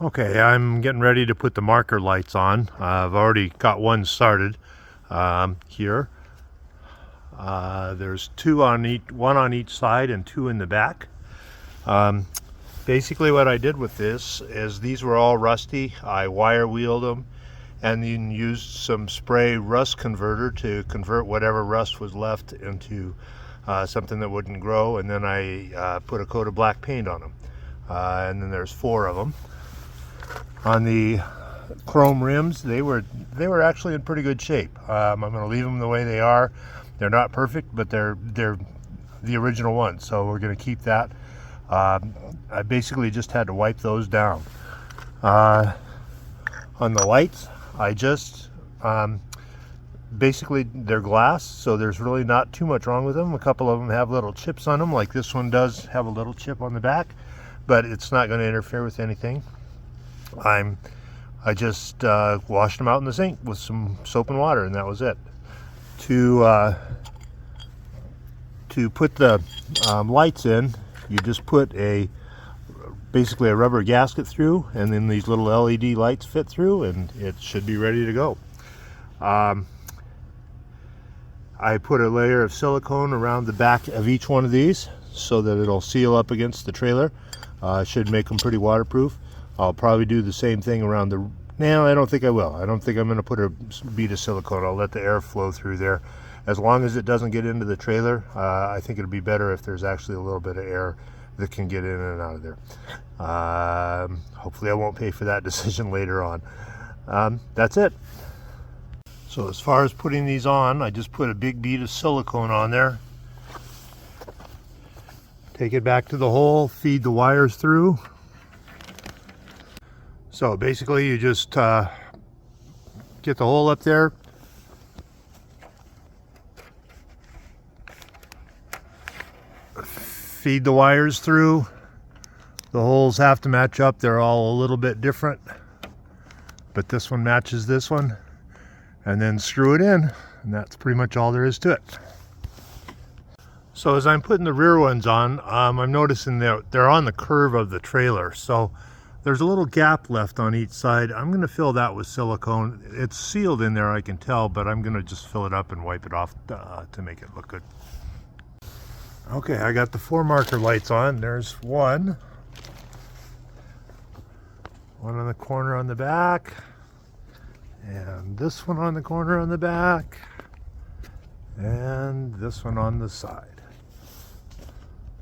Okay, I'm getting ready to put the marker lights on. I've already got one started here. There's one on each side and two in the back. Basically what I did with this is these were all rusty. I wire wheeled them and then used some spray rust converter to convert whatever rust was left into something that wouldn't grow, and then I put a coat of black paint on them. And then there's 4 of them. On the chrome rims, they were actually in pretty good shape. I'm going to leave them the way they are. They're not perfect, but they're the original ones, so we're going to keep that. I basically just had to wipe those down. On the lights, I just basically, they're glass, so there's really not too much wrong with them. A couple of them have little chips on them, like this one does have a little chip on the back, but it's not going to interfere with anything. I just washed them out in the sink with some soap and water, and that was it. To put the lights in, you just put basically a rubber gasket through, and then these little LED lights fit through, and it should be ready to go. I put a layer of silicone around the back of each one of these so that it'll seal up against the trailer. Should make them pretty waterproof. I'll probably do the same thing around the... No, I don't think I will. I don't think I'm going to put a bead of silicone. I'll let the air flow through there. As long as it doesn't get into the trailer, I think it'll be better if there's actually a little bit of air that can get in and out of there. Hopefully I won't pay for that decision later on. That's it. So as far as putting these on, I just put a big bead of silicone on there. Take it back to the hole, feed the wires through. So basically you just get the hole up there, feed the wires through. The holes have to match up. They're all a little bit different, but this one matches this one, and then screw it in, and that's pretty much all there is to it. So as I'm putting the rear ones on, I'm noticing they're on the curve of the trailer, so there's a little gap left on each side. I'm going to fill that with silicone. It's sealed in there, I can tell, but I'm going to just fill it up and wipe it off to make it look good. Okay, I got the 4 marker lights on. There's one on the corner on the back, and this one on the corner on the back, and this one on the side.